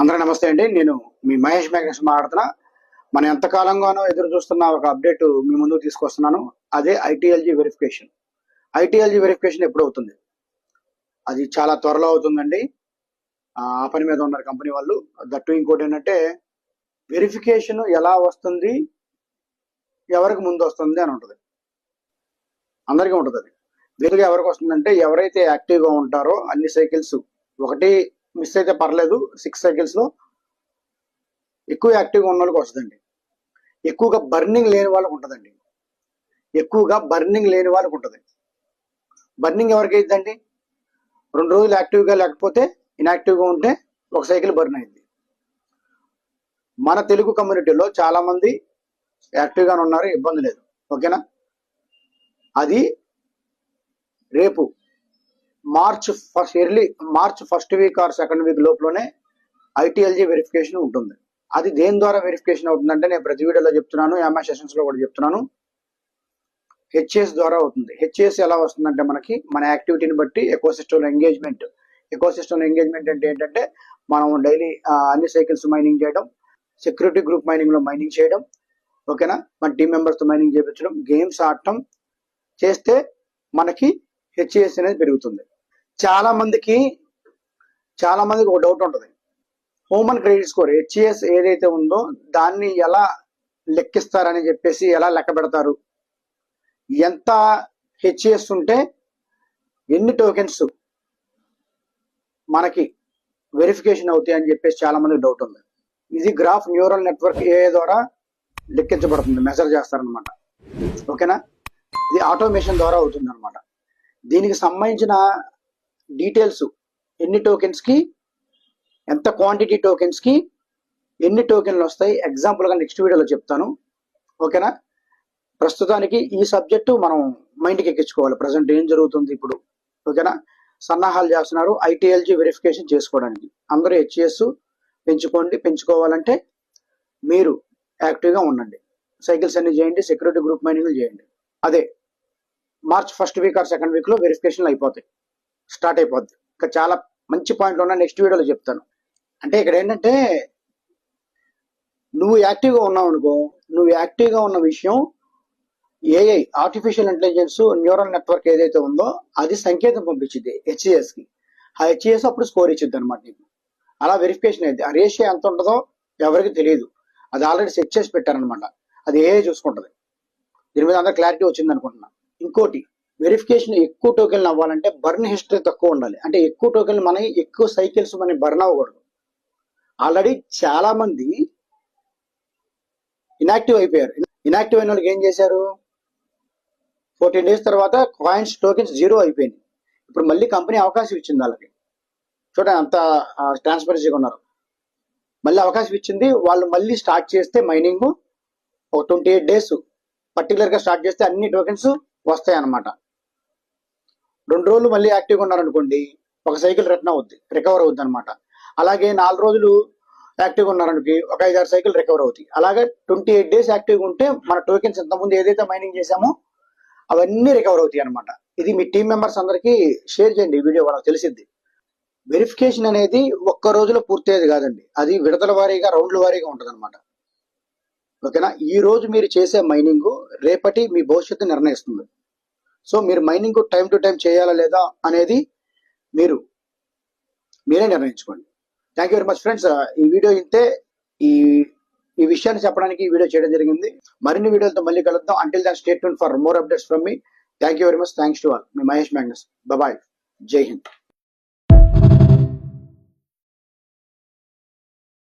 అందరూ నమస్తే అండి. నేను మీ మహేష్ మ్యాగ్నస్ మాట్లాడుతున్నా. మనం ఎంతకాలంగానో ఎదురు చూస్తున్న ఒక అప్డేట్ మీ ముందుకు తీసుకొస్తున్నాను. అదే ఐటీఎల్జీ వెరిఫికేషన్. ఐటీఎల్జీ వెరిఫికేషన్ ఎప్పుడు అవుతుంది? అది చాలా త్వరలో అవుతుందండి. ఆ పని మీద ఉన్నారు కంపెనీ వాళ్ళు. దట్టు ఇంకోటి ఏంటంటే వెరిఫికేషన్ ఎలా వస్తుంది, ఎవరికి ముందు వస్తుంది అని ఉంటుంది. అందరికీ ఉంటుంది. అది వేరుగా ఎవరికి వస్తుందంటే ఎవరైతే యాక్టివ్గా ఉంటారో అన్ని సైకిల్స్, ఒకటి మిస్ అయితే పర్లేదు, 6 సైకిల్స్ లో ఎక్కువ యాక్టివ్గా ఉన్న వాళ్ళకి వస్తుందండి. ఎక్కువగా బర్నింగ్ లేని వాళ్ళకి ఉంటుందండి. ఉంటుంది. బర్నింగ్ ఎవరికి అయిద్దండి? 2 రోజులు యాక్టివ్గా లేకపోతే ఇన్యాక్టివ్గా ఉంటే ఒక సైకిల్ బర్న్ అయింది. మన తెలుగు కమ్యూనిటీలో చాలా మంది యాక్టివ్గానే ఉన్నారు, ఇబ్బంది లేదు. ఓకేనా? అది రేపు March first week or second week లోపలనే ఐటీఎల్జీ వెరిఫికేషన్ ఉంటుంది. అది దేని ద్వారా వెరిఫికేషన్ అవుతుందంటే నేను ప్రతి వీడియోలో చెప్తున్నాను, ఎంఐ సెషన్స్ లో కూడా చెప్తున్నాను. హెచ్ఏఎస్ ద్వారా అవుతుంది. హెచ్ఏఎస్ ఎలా వస్తుందంటే మన యాక్టివిటీని బట్టి ఎకోసిస్టమ్ ఎంగేజ్మెంట్ అంటే ఏంటంటే మనం డైలీ అన్ని సైకిల్స్ మైనింగ్ చేయడం, సెక్యూరిటీ గ్రూప్ మైనింగ్ లో మైనింగ్ చేయడం, ఓకేనా, మన టీం మెంబర్స్ తో మైనింగ్ చేయించడం, గేమ్స్ ఆడటం చేస్తే మనకి హెచ్ఏఎస్ అనేది పెరుగుతుంది. చాలా మందికి ఒక డౌట్ ఉంటుంది. హ్యూమన్ క్రెడిట్ స్కోర్ హెచ్ఏఎస్ ఏదైతే ఉందో దాన్ని ఎలా లెక్కిస్తారని చెప్పేసి, ఎలా లెక్క పెడతారు, ఎంత హెచ్ఏఎస్ ఉంటే ఎన్ని టోకెన్స్ మనకి వెరిఫికేషన్ అవుతాయి అని చెప్పేసి చాలా మందికి డౌట్ ఉంది. ఇది గ్రాఫ్ న్యూరల్ నెట్వర్క్ ఏఐ ద్వారా లెక్కించబడుతుంది, మెజర్ చేస్తారనమాట. ఓకేనా? ఇది ఆటోమేషన్ ద్వారా అవుతుంది అనమాట. దీనికి సంబంధించిన డీటెయిల్స్, ఎన్ని టోకెన్స్ కి, ఎంత క్వాంటిటీ టోకెన్స్ కి ఎన్ని టోకెన్లు వస్తాయి, ఎగ్జాంపుల్ గా నెక్స్ట్ వీడియోలో చెప్తాను. ఓకేనా? ప్రస్తుతానికి ఈ సబ్జెక్టు మనం మైండ్కి ఎక్కించుకోవాలి. ప్రజెంట్ ఏం జరుగుతుంది ఇప్పుడు? ఓకేనా? సన్నాహాలు చేస్తున్నారు ఐటీఎల్జీ వెరిఫికేషన్ చేసుకోవడానికి. అందరూ హెచ్ఏఎస్ పెంచుకోవాలంటే మీరు యాక్టివ్గా ఉండండి, సైకిల్స్ అన్ని చేయండి, సెక్యూరిటీ గ్రూప్ మైనింగ్ చేయండి. అదే March first week or second week లో వెరిఫికేషన్లు అయిపోతాయి, స్టార్ట్ అయిపోద్ది. ఇంకా చాలా మంచి పాయింట్లు ఉన్నాయి, నెక్స్ట్ వీడియోలో చెప్తాను. అంటే ఇక్కడ ఏంటంటే నువ్వు యాక్టివ్గా ఉన్నావు అనుకో, నువ్వు యాక్టివ్గా ఉన్న విషయం AI, artificial intelligence neural network ఏదైతే ఉందో అది సంకేతం పంపించింది హెచ్ఏఎస్ కి. ఆ హెచ్ఏఎస్ అప్పుడు స్కోర్ ఇచ్చింది అనమాట నీకు. అలా వెరిఫికేషన్ అయింది. ఆ రేషియో ఎంత ఉంటుందో ఎవరికి తెలియదు, అది ఆల్రెడీ సెట్ చేసి పెట్టారనమాట. అది ఏఐ చూసుకుంటుంది. దీని మీద అందరూ క్లారిటీ వచ్చింది అనుకుంటున్నా. ఇంకోటి, వెరిఫికేషన్ ఎక్కువ టోకెన్లు అవ్వాలంటే బర్న్ హిస్టరీ తక్కువ ఉండాలి. అంటే ఎక్కువ టోకెన్లు ఎక్కువ సైకిల్స్ బర్న్ అవ్వకూడదు. ఆల్రెడీ చాలా మంది ఇనాక్టివ్ అయిపోయారు. ఇనాక్టివ్ అయిన వాళ్ళకి ఏం చేశారు, 14 days తర్వాత కాయిన్స్ టోకెన్స్ 0 అయిపోయింది. ఇప్పుడు మళ్ళీ కంపెనీ అవకాశం ఇచ్చింది వాళ్ళకి. చూడండి అంత ట్రాన్స్పరెన్సీగా ఉన్నారు. మళ్ళీ అవకాశం ఇచ్చింది, వాళ్ళు మళ్ళీ స్టార్ట్ చేస్తే మైనింగ్ ఒక 28 days పర్టికులర్ గా స్టార్ట్ చేస్తే అన్ని టోకెన్స్ వస్తాయి అన్నమాట. 2 రోజులు మళ్ళీ యాక్టివ్గా ఉన్నారనుకోండి, ఒక సైకిల్ రికవర్ అవుద్ది అనమాట. అలాగే 4 రోజులు యాక్టివ్గా ఉన్నారనుకో ఒక 5-6 సైకిల్ రికవర్ అవుతాయి. అలాగే 28 days యాక్టివ్గా ఉంటే మన టోకెన్స్ ఇంతకుముందు ఏదైతే మైనింగ్ చేసామో అవన్నీ రికవర్ అవుతాయి అనమాట. ఇది మీ టీం మెంబర్స్ అందరికీ షేర్ చేయండి, ఈ వీడియో వాళ్ళకి తెలిసిద్ది. వెరిఫికేషన్ అనేది ఒక్క రోజులో పూర్తయ్యేది కాదండి, అది విడతల వారీగా, రౌండ్ల వారీగా ఉంటుంది అనమాట. ఓకేనా? ఈ రోజు మీరు చేసే మైనింగ్ రేపటి మీ భవిష్యత్తు నిర్ణయిస్తుంది. సో మీరు మైనింగ్ టైం టు టైం చేయాలా లేదా అనేది మీరే నిర్ణయించుకోండి. Thank you very much friends. ఈ వీడియో ఇంతే. ఈ విషయాన్ని చెప్పడానికి ఈ వీడియో చేయడం జరిగింది. మరిన్ని వీడియోలతో మళ్ళీ కలుద్దాం. Until then stay tuned for more updates from me. Thank you very much. Thanks to all. మీ మహేష్ మ్యాగ్నస్. బాయ్. జై హింద్.